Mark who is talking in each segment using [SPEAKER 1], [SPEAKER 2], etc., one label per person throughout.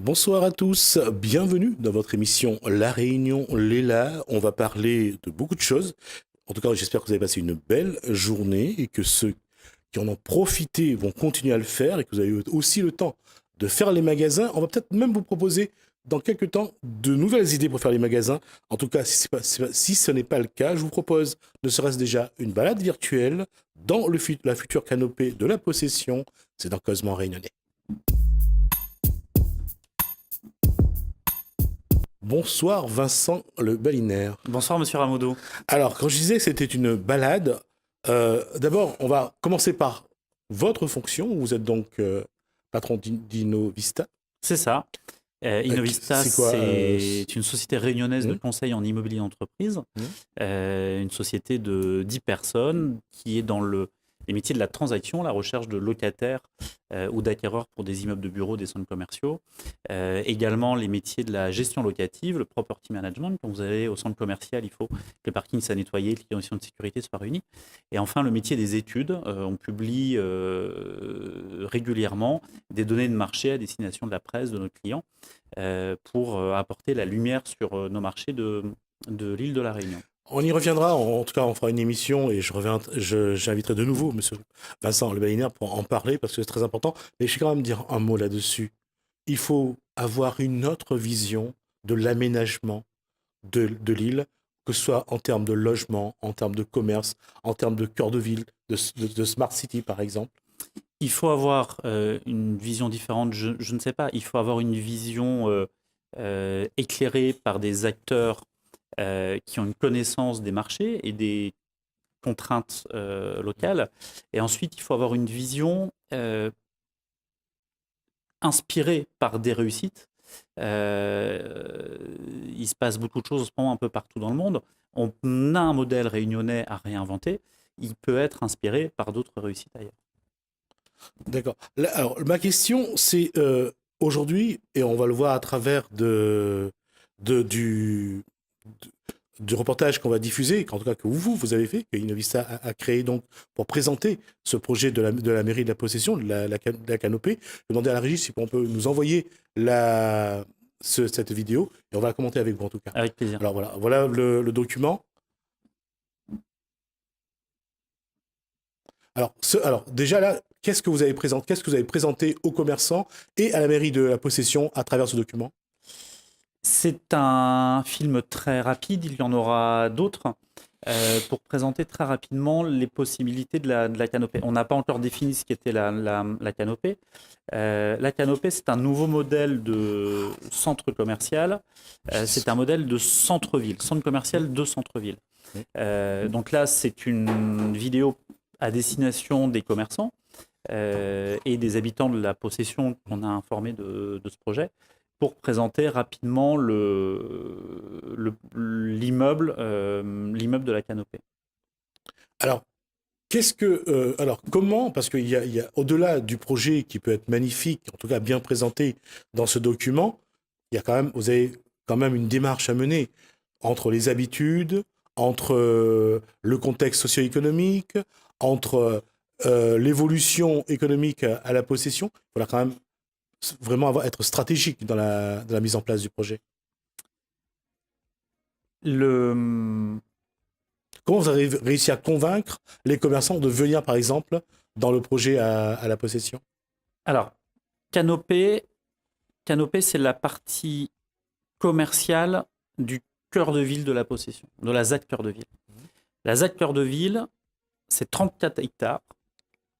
[SPEAKER 1] Bonsoir à tous, bienvenue dans votre émission La Réunion Léla. On va parler de beaucoup de choses. En tout cas, j'espère que vous avez passé une belle journée et que ceux qui en ont profité vont continuer à le faire et que vous avez eu aussi le temps de faire les magasins. On va peut-être même vous proposer dans quelques temps de nouvelles idées pour faire les magasins. En tout cas, si ce n'est pas le cas, je vous propose, ne serait-ce déjà une balade virtuelle dans la future canopée de la possession. C'est dans Cosmo Réunionnais. Bonsoir Vincent Le Balinaire.
[SPEAKER 2] Bonsoir Monsieur Ramodo.
[SPEAKER 1] Alors, quand je disais que c'était une balade, d'abord, on va commencer par votre fonction. Vous êtes donc patron d'Innovista.
[SPEAKER 2] C'est ça. Innovista,
[SPEAKER 1] c'est quoi,
[SPEAKER 2] c'est une société réunionnaise de
[SPEAKER 1] Mmh.
[SPEAKER 2] conseil en immobilier d'entreprise.
[SPEAKER 1] Mmh.
[SPEAKER 2] Une société de 10 personnes qui est dans les métiers de la transaction, la recherche de locataires ou d'acquéreurs pour des immeubles de bureaux, des centres commerciaux. Également les métiers de la gestion locative, le property management. Quand vous allez au centre commercial, il faut que le parking soit nettoyé, que les conditions de sécurité soient réunies. Et enfin, le métier des études. On publie régulièrement des données de marché à destination de la presse, de nos clients, pour apporter la lumière sur nos marchés de l'île de la Réunion.
[SPEAKER 1] On y reviendra, en tout cas on fera une émission et j'inviterai de nouveau monsieur Vincent Le Balinaire pour en parler parce que c'est très important. Mais je vais quand même dire un mot là-dessus. Il faut avoir une autre vision de l'aménagement de l'île, que ce soit en termes de logement, en termes de commerce, en termes de cœur de ville, de smart city par exemple.
[SPEAKER 2] Il faut avoir une vision différente, je ne sais pas, il faut avoir une vision éclairée par des acteurs qui ont une connaissance des marchés et des contraintes locales. Et ensuite, il faut avoir une vision inspirée par des réussites. Il se passe beaucoup de choses en ce moment un peu partout dans le monde. On a un modèle réunionnais à réinventer. Il peut être inspiré par d'autres réussites ailleurs.
[SPEAKER 1] D'accord. Alors, ma question, c'est aujourd'hui, et on va le voir à travers de- du, du reportage qu'on va diffuser, en tout cas que vous avez fait, que Innovista a créé donc pour présenter ce projet de la mairie de la possession, de la canopée. Je vais demander à la régie si on peut nous envoyer cette vidéo et on va la commenter avec vous en tout cas.
[SPEAKER 2] Avec plaisir.
[SPEAKER 1] Alors voilà le document. Alors déjà là, qu'est-ce que vous avez présenté aux commerçants et à la mairie de la possession à travers ce document?
[SPEAKER 2] C'est un film très rapide, il y en aura d'autres, pour présenter très rapidement les possibilités de la canopée. On n'a pas encore défini ce qu'était la canopée. La canopée, c'est un nouveau modèle de centre commercial. C'est un modèle de centre-ville, centre commercial de centre-ville. Donc là, c'est une vidéo à destination des commerçants et des habitants de la possession qu'on a informés de ce projet, pour présenter rapidement l'immeuble de la canopée.
[SPEAKER 1] Alors, comment, parce qu'il y a au-delà du projet qui peut être magnifique, en tout cas bien présenté dans ce document, vous avez quand même une démarche à mener entre les habitudes, entre le contexte socio-économique, entre l'évolution économique à la possession. Il faudra quand même vraiment être stratégique dans la mise en place du projet. Comment vous avez réussi à convaincre les commerçants de venir, par exemple, dans le projet à la possession?
[SPEAKER 2] Alors, canopée, c'est la partie commerciale du cœur de ville de la possession, de la ZAC cœur de ville. La ZAC cœur de ville, c'est 34 hectares,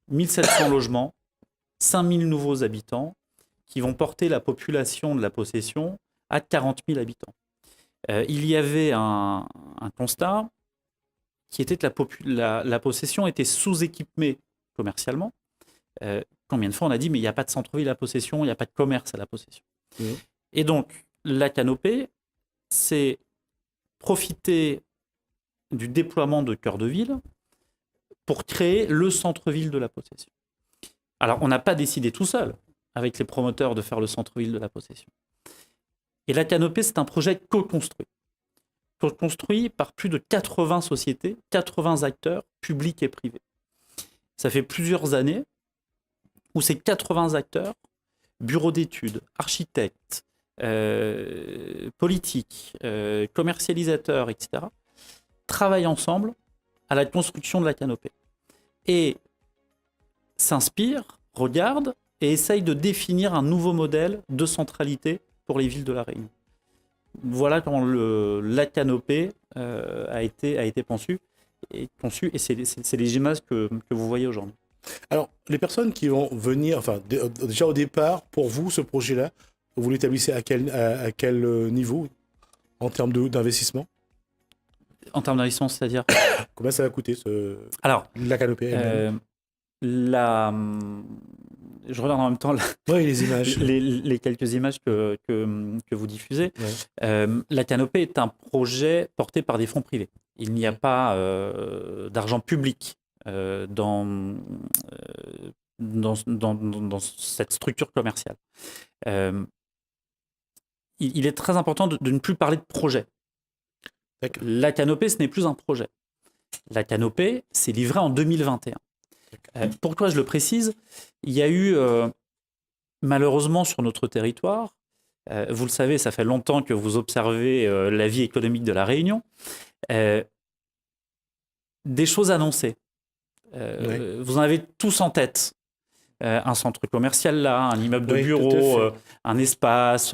[SPEAKER 2] 1700 logements, 5000 nouveaux habitants qui vont porter la population de la possession à 40 000 habitants. Il y avait un constat qui était que la possession était sous-équipée commercialement. Combien de fois on a dit mais il n'y a pas de centre-ville à la possession, il n'y a pas de commerce à la possession. Mmh. Et donc la canopée, c'est profiter du déploiement de cœur de ville pour créer le centre-ville de la possession. Alors on n'a pas décidé tout seul avec les promoteurs de faire le centre-ville de la possession. Et la canopée, c'est un projet co-construit. Co-construit par plus de 80 sociétés, 80 acteurs publics et privés. Ça fait plusieurs années où ces 80 acteurs bureaux d'études, architectes, politiques, commercialisateurs, etc., travaillent ensemble à la construction de la canopée. Et s'inspirent, regardent et essayent de définir un nouveau modèle de centralité pour les villes de la Réunion. Voilà comment la canopée a été conçue, et c'est les images que vous voyez aujourd'hui.
[SPEAKER 1] Alors, les personnes qui vont venir, enfin, déjà au départ, pour vous, ce projet-là, vous l'établissez à quel niveau en termes
[SPEAKER 2] En
[SPEAKER 1] d'investissement?
[SPEAKER 2] termes d'investissement, c'est-à-dire
[SPEAKER 1] Combien ça va coûter,
[SPEAKER 2] Alors,
[SPEAKER 1] la canopée elle-même?
[SPEAKER 2] Je regarde en même temps
[SPEAKER 1] Oui, les images.
[SPEAKER 2] les quelques images que vous diffusez.
[SPEAKER 1] Ouais.
[SPEAKER 2] La canopée est un projet porté par des fonds privés. Il n'y a pas d'argent public dans cette structure commerciale. Il est très important de ne plus parler de projet.
[SPEAKER 1] D'accord.
[SPEAKER 2] La canopée, ce n'est plus un projet. La canopée, c'est livré en 2021. Pourquoi je le précise? Il y a eu, malheureusement sur notre territoire, vous le savez, ça fait longtemps que vous observez la vie économique de la Réunion, des choses annoncées.
[SPEAKER 1] Ouais.
[SPEAKER 2] Vous en avez tous en tête. Un centre commercial là, un immeuble de
[SPEAKER 1] Oui, tout à
[SPEAKER 2] bureau,
[SPEAKER 1] fait.
[SPEAKER 2] un espace.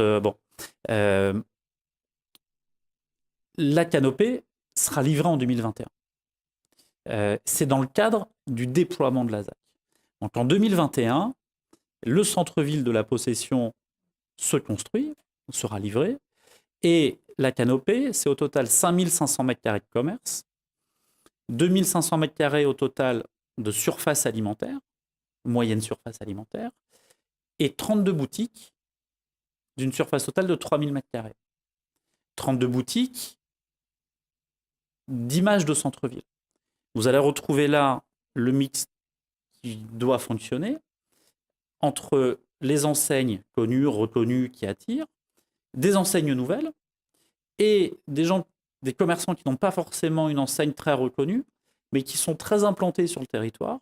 [SPEAKER 2] La canopée sera livrée en 2021. C'est dans le cadre du déploiement de la ZAC. Donc en 2021, le centre-ville de la Possession se construit, sera livré, et la canopée, c'est au total 5500 m² de commerce, 2500 m² au total de surface alimentaire, moyenne surface alimentaire, et 32 boutiques d'une surface totale de 3000 m². 32 boutiques d'images de centre-ville. Vous allez retrouver là le mix qui doit fonctionner entre les enseignes connues, reconnues, qui attirent, des enseignes nouvelles et des commerçants qui n'ont pas forcément une enseigne très reconnue, mais qui sont très implantés sur le territoire,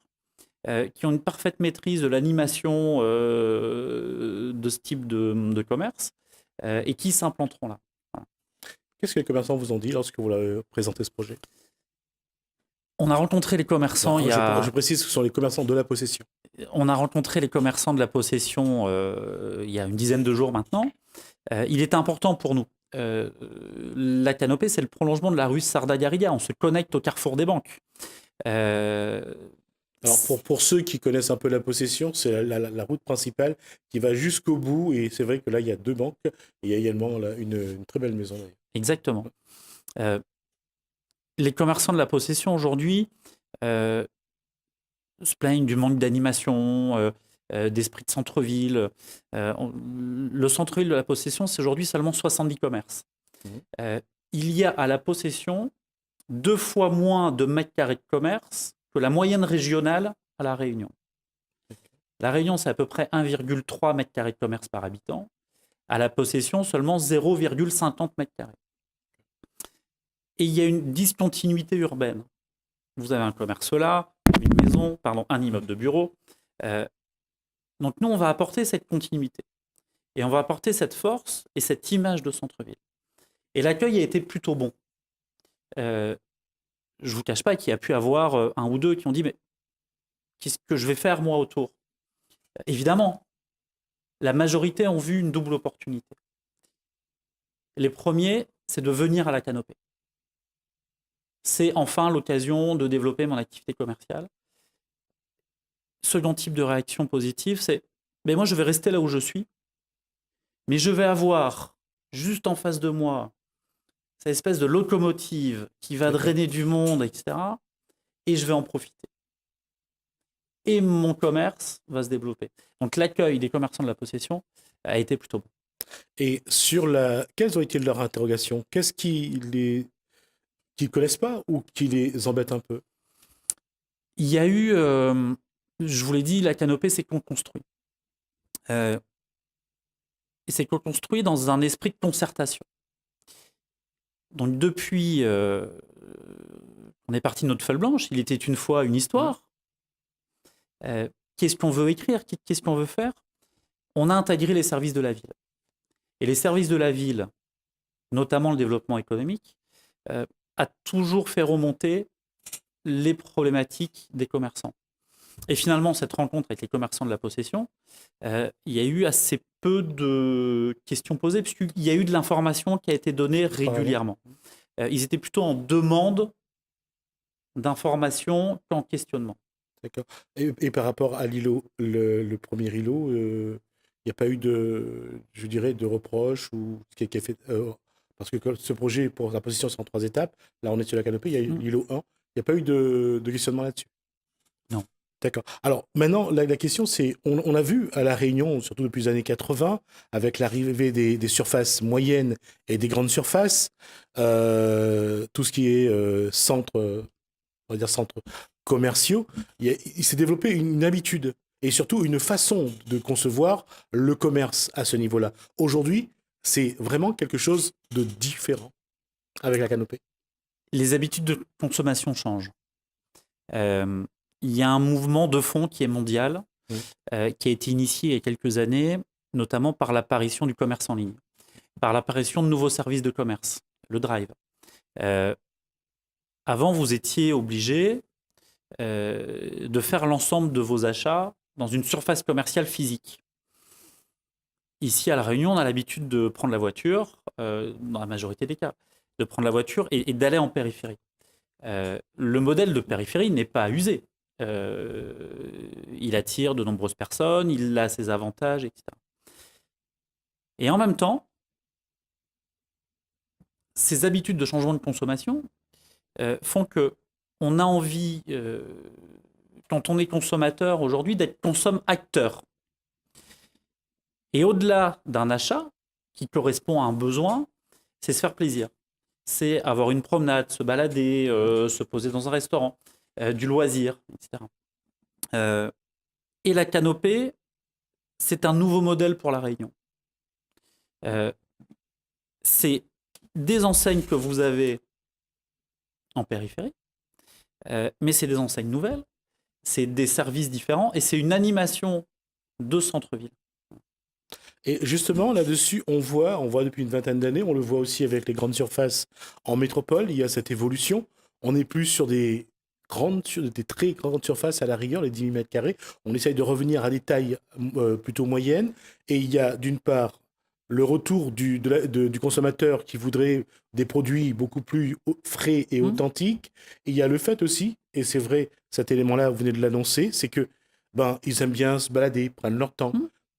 [SPEAKER 2] qui ont une parfaite maîtrise de l'animation de ce type de commerce et qui s'implanteront là. Voilà.
[SPEAKER 1] Qu'est-ce que les commerçants vous ont dit lorsque vous leur avez présenté ce projet?
[SPEAKER 2] On a rencontré les commerçants
[SPEAKER 1] Je précise que ce sont les commerçants de la Possession.
[SPEAKER 2] On a rencontré les commerçants de la Possession il y a une dizaine de jours maintenant. Il était important pour nous. La canopée, c'est le prolongement de la rue Sardagaria. On se connecte au carrefour des banques.
[SPEAKER 1] Alors pour ceux qui connaissent un peu la Possession, c'est la route principale qui va jusqu'au bout. Et c'est vrai que là, il y a 2 banques. Et il y a également là, une très belle maison.
[SPEAKER 2] Exactement. Les commerçants de la Possession aujourd'hui se plaignent du manque d'animation, d'esprit de centre-ville. Le centre-ville de la Possession, c'est aujourd'hui seulement 70 commerces. Il y a à la Possession 2 fois moins de mètres carrés de commerce que la moyenne régionale à La Réunion. La Réunion, c'est à peu près 1,3 mètre carré de commerce par habitant. À la Possession, seulement 0,50 mètres carrés. Et il y a une discontinuité urbaine. Vous avez un commerce là, une maison, un immeuble de bureau. Donc nous, on va apporter cette continuité. Et on va apporter cette force et cette image de centre-ville. Et l'accueil a été plutôt bon. Je ne vous cache pas qu'il y a pu avoir un ou deux qui ont dit « mais qu'est-ce que je vais faire moi autour ?» Évidemment, la majorité ont vu une double opportunité. Les premiers, c'est de venir à la canopée. C'est enfin l'occasion de développer mon activité commerciale. Second type de réaction positive, c'est « moi je vais rester là où je suis, mais je vais avoir juste en face de moi cette espèce de locomotive qui va drainer du monde, etc. Et je vais en profiter. Et mon commerce va se développer. » Donc l'accueil des commerçants de la Possession a été plutôt bon.
[SPEAKER 1] Et quelles ont été leurs interrogations? Qu'est-ce qu'ils ne connaissent pas ou qui les embête un peu?
[SPEAKER 2] Il y a eu, je vous l'ai dit, la canopée, c'est co-construit. Et c'est co-construit dans un esprit de concertation. Donc depuis on est parti de notre feuille blanche, il était une fois une histoire. Qu'est-ce qu'on veut écrire? Qu'est-ce qu'on veut faire? on a intégré les services de la ville. Et les services de la ville, notamment le développement économique, a toujours fait remonter les problématiques des commerçants. Et finalement, cette rencontre avec les commerçants de la possession, il y a eu assez peu de questions posées, puisqu'il y a eu de l'information qui a été donnée régulièrement. Ils étaient plutôt en demande d'information qu'en questionnement.
[SPEAKER 1] D'accord. Et par rapport à l'îlot, le premier îlot, il n'y a pas eu je dirais, de reproches ou ce qui a fait. Parce que ce projet, pour la possession, c'est en 3 étapes. Là, on est sur la canopée, il y a eu l'îlot 1. Il n'y a pas eu de questionnement là-dessus.
[SPEAKER 2] Non.
[SPEAKER 1] D'accord. Alors maintenant, la question, c'est, on a vu à La Réunion, surtout depuis les années 80, avec l'arrivée des surfaces moyennes et des grandes surfaces, tout ce qui est centre commerciaux, il s'est développé une habitude et surtout une façon de concevoir le commerce à ce niveau-là. Aujourd'hui, c'est vraiment quelque chose de différent avec la canopée.
[SPEAKER 2] Les habitudes de consommation changent. Il y a un mouvement de fond qui est mondial, qui a été initié il y a quelques années, notamment par l'apparition du commerce en ligne, par l'apparition de nouveaux services de commerce, le drive. Avant, vous étiez obligé de faire l'ensemble de vos achats dans une surface commerciale physique. Ici, à La Réunion, on a l'habitude de prendre la voiture, dans la majorité des cas, de prendre la voiture et d'aller en périphérie. Le modèle de périphérie n'est pas usé. Il attire de nombreuses personnes, il a ses avantages, etc. Et en même temps, ces habitudes de changement de consommation font qu'on a envie, quand on est consommateur aujourd'hui, d'être consomme-acteur. Et au-delà d'un achat qui correspond à un besoin, c'est se faire plaisir. C'est avoir une promenade, se balader, se poser dans un restaurant, du loisir, etc. Et la canopée, c'est un nouveau modèle pour La Réunion. C'est des enseignes que vous avez en périphérie, mais c'est des enseignes nouvelles, c'est des services différents et c'est une animation de centre-ville.
[SPEAKER 1] Et justement, là-dessus, on voit depuis une vingtaine d'années, on le voit aussi avec les grandes surfaces en métropole, il y a cette évolution. On n'est plus sur des très grandes surfaces à la rigueur, les 10 000 mètres carrés. On essaye de revenir à des tailles plutôt moyennes. Et il y a d'une part le retour du consommateur qui voudrait des produits beaucoup plus frais et authentiques. Et il y a le fait aussi, et c'est vrai, cet élément-là, vous venez de l'annoncer, c'est que ils aiment bien se balader, prendre leur temps.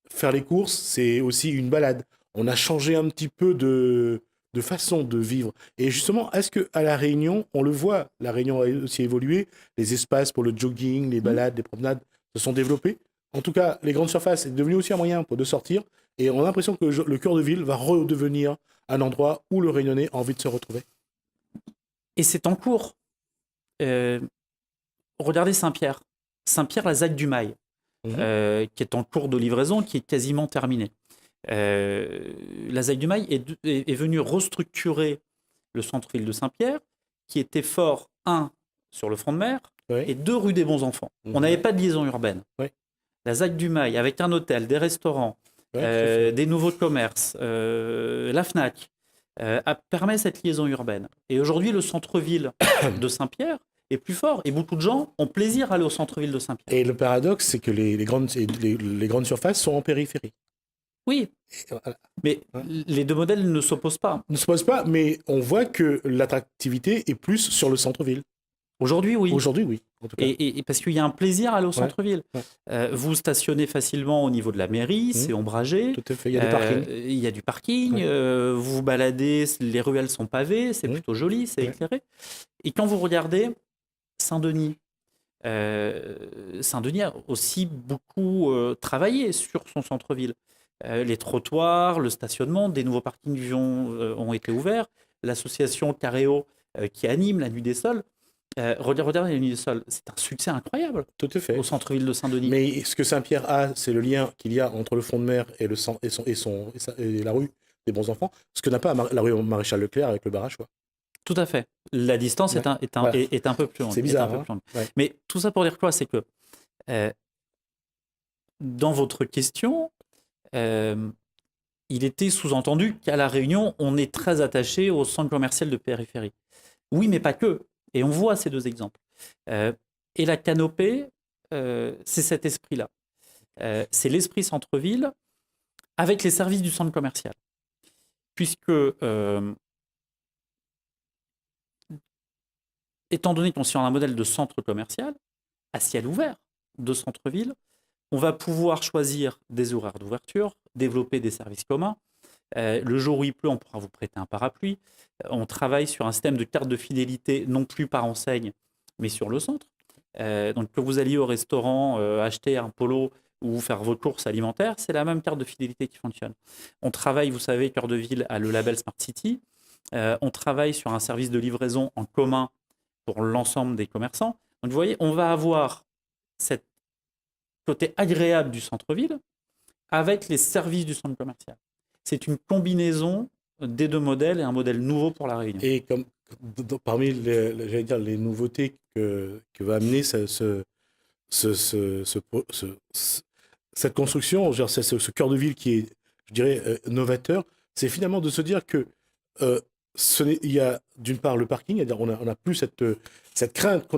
[SPEAKER 1] Faire les courses, c'est aussi une balade. On a changé un petit peu de façon de vivre. Et justement, est-ce qu'à La Réunion, on le voit, La Réunion a aussi évolué, les espaces pour le jogging, les balades, les promenades se sont développés. En tout cas, les grandes surfaces, c'est devenu aussi un moyen de sortir. Et on a l'impression que le cœur de ville va redevenir un endroit où le Réunionnais a envie de se retrouver.
[SPEAKER 2] Et c'est en cours. Regardez Saint-Pierre. Saint-Pierre, la ZAC du Mail. Qui est en cours de livraison, qui est quasiment terminée. La ZAC du Mail est venue restructurer le centre-ville de Saint-Pierre, qui était fort, 1, sur le front de mer, et 2, rue des Bons-Enfants. On n'avait pas de liaison urbaine. La ZAC du Mail, avec un hôtel, des restaurants, des nouveaux commerces, la FNAC, permet cette liaison urbaine. Et aujourd'hui, le centre-ville de Saint-Pierre est plus fort. Et beaucoup de gens ont plaisir à aller au centre-ville de Saint-Pierre.
[SPEAKER 1] Et le paradoxe, c'est que les grandes surfaces sont en périphérie.
[SPEAKER 2] Oui,
[SPEAKER 1] voilà.
[SPEAKER 2] Mais les deux modèles ne s'opposent pas.
[SPEAKER 1] Ne s'opposent pas, mais on voit que l'attractivité est plus sur le centre-ville.
[SPEAKER 2] Aujourd'hui, oui.
[SPEAKER 1] Aujourd'hui, oui. En tout cas.
[SPEAKER 2] Et parce qu'il y a un plaisir à aller au centre-ville. Vous stationnez facilement au niveau de la mairie, c'est ombragé.
[SPEAKER 1] Tout à fait, il y a des parkings.
[SPEAKER 2] Il y a du parking, vous vous baladez, les ruelles sont pavées, c'est plutôt joli, c'est éclairé. Et quand vous regardez Saint-Denis, Saint-Denis a aussi beaucoup travaillé sur son centre-ville. Les trottoirs, le stationnement, des nouveaux parkings ont été ouverts. L'association Caréo qui anime la Nuit des Sols, regardez la Nuit des Sols, c'est un succès incroyable.
[SPEAKER 1] Tout à fait.
[SPEAKER 2] Au centre-ville de Saint-Denis.
[SPEAKER 1] Mais ce que Saint-Pierre a, c'est le lien qu'il y a entre le front de mer et, et la rue des Bons-Enfants, ce que n'a pas la rue Maréchal Leclerc avec le bar à choix.
[SPEAKER 2] Tout à fait. La distance est un peu plus longue.
[SPEAKER 1] C'est bizarre.
[SPEAKER 2] Mais tout ça pour dire quoi? C'est que dans votre question, il était sous-entendu qu'à La Réunion, on est très attaché au centre commercial de périphérie. Oui, mais pas que. Et on voit ces deux exemples. Et la canopée, c'est cet esprit-là. C'est l'esprit centre-ville avec les services du centre commercial. Puisque, étant donné qu'on est sur un modèle de centre commercial, à ciel ouvert, de centre-ville, on va pouvoir choisir des horaires d'ouverture, développer des services communs. Le jour où il pleut, on pourra vous prêter un parapluie. On travaille sur un système de carte de fidélité, non plus par enseigne, mais sur le centre. Donc, que vous alliez au restaurant acheter un polo ou faire vos courses alimentaires, c'est la même carte de fidélité qui fonctionne. On travaille, vous savez, Cœur de Ville a le label Smart City. On travaille sur un service de livraison en commun pour l'ensemble des commerçants. Donc, vous voyez, on va avoir cet côté agréable du centre-ville avec les services du centre commercial. C'est une combinaison des deux modèles et un modèle nouveau pour La Réunion.
[SPEAKER 1] Et parmi les nouveautés que va amener cette construction, ce cœur de ville qui est, je dirais, novateur, c'est finalement de se dire que il y a d'une part le parking, c'est-à-dire on a plus cette crainte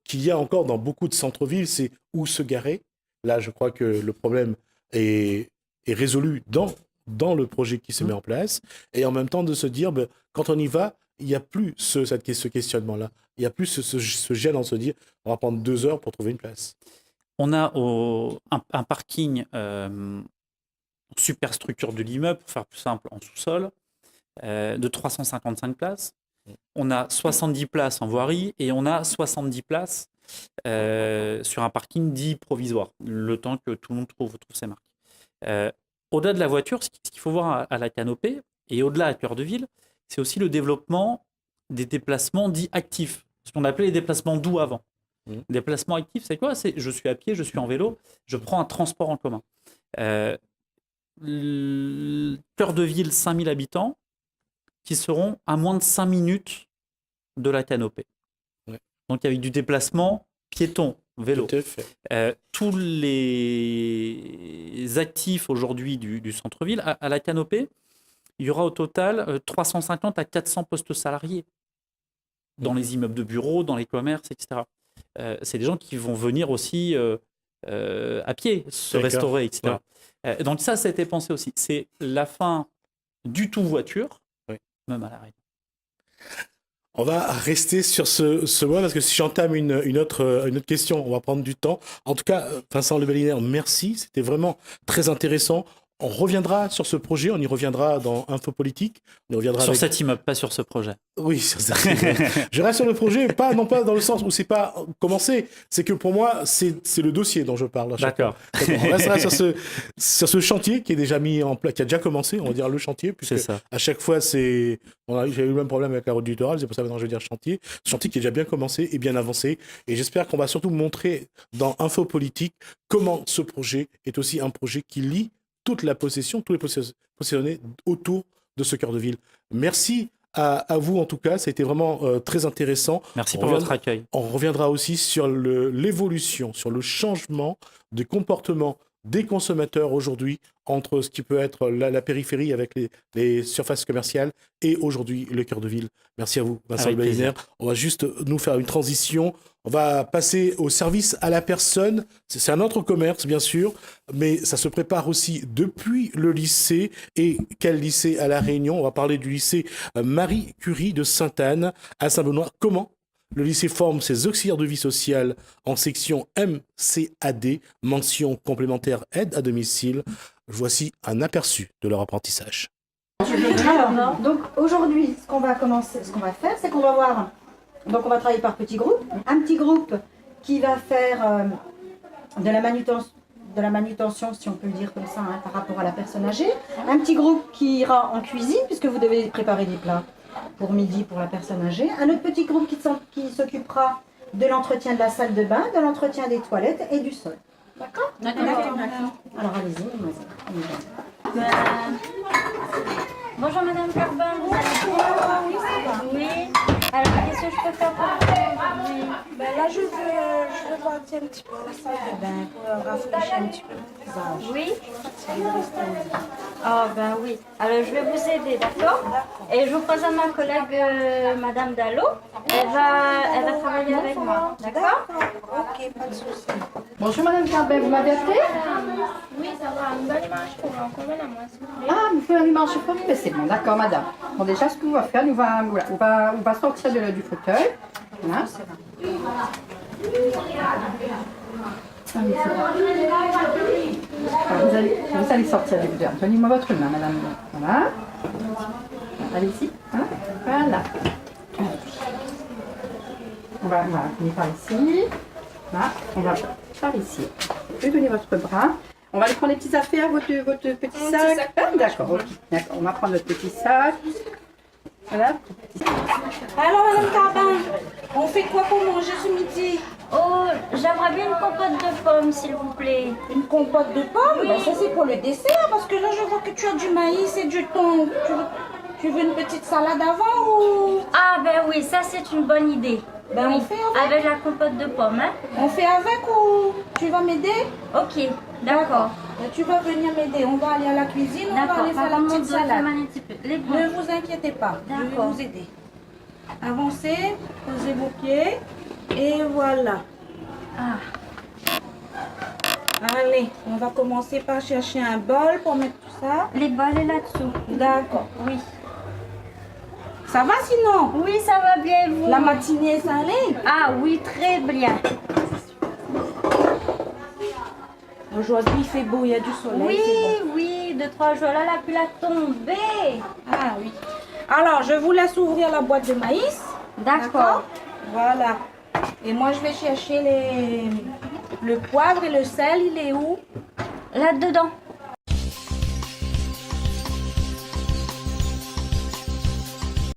[SPEAKER 1] qu'il y a encore dans beaucoup de centres-villes, c'est où se garer. Là, je crois que le problème est résolu dans le projet qui se met en place, et en même temps de se dire, quand on y va, il n'y a plus ce questionnement-là. Il n'y a plus ce gêne en se dire, on va prendre 2 heures pour trouver une place.
[SPEAKER 2] On a un parking superstructure de l'immeuble, pour faire plus simple, en sous-sol, de 355 places. On a 70 places en voirie et on a 70 places sur un parking dit provisoire, le temps que tout le monde trouve ses marques. Au-delà de la voiture, ce qu'il faut voir à la canopée, et au-delà à Cœur de Ville, c'est aussi le développement des déplacements dits actifs, ce qu'on appelait les déplacements doux avant. Déplacement actif, c'est quoi? C'est je suis à pied, je suis en vélo, je prends un transport en commun. Cœur de Ville, 5000 habitants, qui seront à moins de 5 minutes de la canopée. Ouais. Donc avec du déplacement piéton, vélo.
[SPEAKER 1] Tout à fait.
[SPEAKER 2] Tous les actifs aujourd'hui du centre-ville, à la canopée, il y aura au total 350 à 400 postes salariés dans les immeubles de bureaux, dans les commerces, etc. C'est des gens qui vont venir aussi à pied, se restaurer, etc. Ouais. Donc ça a été pensé aussi. C'est la fin du tout voiture, même à La Réunion.
[SPEAKER 1] On va rester sur ce mot parce que si j'entame une autre question, on va prendre du temps. En tout cas, Vincent Lebellinaire, merci. C'était vraiment très intéressant. On reviendra sur ce projet, on y reviendra dans Info Politique. On y reviendra
[SPEAKER 2] sur cet immeuble, pas sur ce projet.
[SPEAKER 1] Oui, sur cet immeuble. Je reste sur le projet, non pas dans le sens où c'est pas commencé, c'est que pour moi, c'est le dossier dont je parle.
[SPEAKER 2] D'accord.
[SPEAKER 1] On restera sur ce chantier qui est déjà mis en place, qui a déjà commencé, on va dire le chantier, puisque à chaque fois, j'ai eu le même problème avec la route du littoral, c'est pour ça que maintenant je vais dire chantier. Ce chantier qui est déjà bien commencé et bien avancé. Et j'espère qu'on va surtout montrer dans Info Politique comment ce projet est aussi un projet qui lie toute la possession, tous les possessionnés autour de ce cœur de ville. Merci à vous en tout cas, ça a été vraiment très intéressant.
[SPEAKER 2] Merci pour votre accueil.
[SPEAKER 1] On reviendra aussi sur l'évolution, sur le changement de comportement des consommateurs aujourd'hui entre ce qui peut être la périphérie avec les surfaces commerciales et aujourd'hui le cœur de ville. Merci à vous, Vincent Lebellinaire. On va juste nous faire une transition. On va passer au service à la personne. C'est un autre commerce, bien sûr, mais ça se prépare aussi depuis le lycée. Et quel lycée à La Réunion? On va parler du lycée Marie Curie de Sainte-Anne à Saint-Benoît. Comment le lycée forme ses auxiliaires de vie sociale en section MCAD, mention complémentaire aide à domicile. Voici un aperçu de leur apprentissage.
[SPEAKER 3] Alors, donc aujourd'hui, ce qu'on va faire, c'est qu'on va voir. Donc on va travailler par petits groupes. Un petit groupe qui va faire de la manutention, si on peut le dire comme ça, par rapport à la personne âgée. Un petit groupe qui ira en cuisine, puisque vous devez préparer des plats pour midi pour la personne âgée. Un autre petit groupe qui s'occupera de l'entretien de la salle de bain, de l'entretien des toilettes et du sol. D'accord ? D'accord. Alors allez-y,
[SPEAKER 4] Bonjour Madame Corbin, vous allez bien? Oui, ça va. Oui. Alors, qu'est-ce que je peux faire pour vous aujourd'hui?
[SPEAKER 5] Ben là, je veux partir un petit peu à la salle de bain pour rafraîchir un petit peu mon visage.
[SPEAKER 4] Oui?
[SPEAKER 5] Ça me reste un peu.
[SPEAKER 4] Ah, ben oui. Alors, je vais vous aider, d'accord? Et je vous présente ma collègue, Madame Dallot. Elle va travailler avec moi, d'accord?
[SPEAKER 5] Ok, pas de souci.
[SPEAKER 6] Bonjour Madame Carbet, vous m'avez appelé?
[SPEAKER 7] Oui, ça va. Une bonne image pour combien à moi, s'il vous plaît?
[SPEAKER 6] Ah, vous faites un image pour mais c'est bon, d'accord Madame. Bon déjà ce qu'on va faire, on va sortir du fauteuil. Voilà. Ah, oui, c'est bon. Alors, vous allez sortir du fauteuil. Donnez-moi votre main Madame. Voilà. Allez-y. Voilà. On va venir par ici. Là, on va par ici. Vous pouvez donner votre bras. On va aller prendre les petites affaires, votre petit sac. Ah, d'accord, ok. D'accord, on va prendre notre petit sac. Voilà.
[SPEAKER 5] Alors, Madame Carbin, on fait quoi pour manger ce midi?
[SPEAKER 4] Oh, j'aimerais bien une compote de pommes, s'il vous plaît.
[SPEAKER 5] Une compote de pommes?
[SPEAKER 4] Oui.
[SPEAKER 5] Ben, ça, c'est pour le dessert, parce que là, je vois que tu as du maïs et du thon. Tu veux une petite salade avant ou...
[SPEAKER 4] Ah, ben oui, ça c'est une bonne idée.
[SPEAKER 5] Ben,
[SPEAKER 4] oui,
[SPEAKER 5] on fait avec.
[SPEAKER 4] avec la compote de pommes, hein?
[SPEAKER 5] On fait avec ou tu vas m'aider?
[SPEAKER 4] Ok, d'accord.
[SPEAKER 5] Ben, tu vas venir m'aider. On va aller à la cuisine, on va
[SPEAKER 4] D'accord,
[SPEAKER 5] aller faire la
[SPEAKER 4] par contre,
[SPEAKER 5] petite
[SPEAKER 4] on doit
[SPEAKER 5] salade.
[SPEAKER 4] faire un petit peu. Les
[SPEAKER 5] Ne
[SPEAKER 4] pommes.
[SPEAKER 5] vous inquiétez pas, je vais
[SPEAKER 4] D'accord.
[SPEAKER 5] vous aider. Avancez, posez vos pieds et voilà.
[SPEAKER 4] Ah,
[SPEAKER 5] Allez, on va commencer par chercher un bol pour mettre tout ça.
[SPEAKER 4] les bols est là-dessous.
[SPEAKER 5] D'accord.
[SPEAKER 4] Oui.
[SPEAKER 5] Ça va sinon?
[SPEAKER 4] Oui, ça va bien, vous?
[SPEAKER 5] La matinée est allée?
[SPEAKER 4] Ah oui, très bien.
[SPEAKER 5] Aujourd'hui il fait beau, il y a du soleil.
[SPEAKER 4] Oui,
[SPEAKER 5] c'est bon.
[SPEAKER 4] oui, 2-3 jours là, la pluie a tombé.
[SPEAKER 5] Ah oui. Alors, je vous laisse ouvrir la boîte de maïs.
[SPEAKER 4] D'accord.
[SPEAKER 5] Voilà. Et moi, je vais chercher le poivre et le sel. Il est où?
[SPEAKER 4] Là-dedans.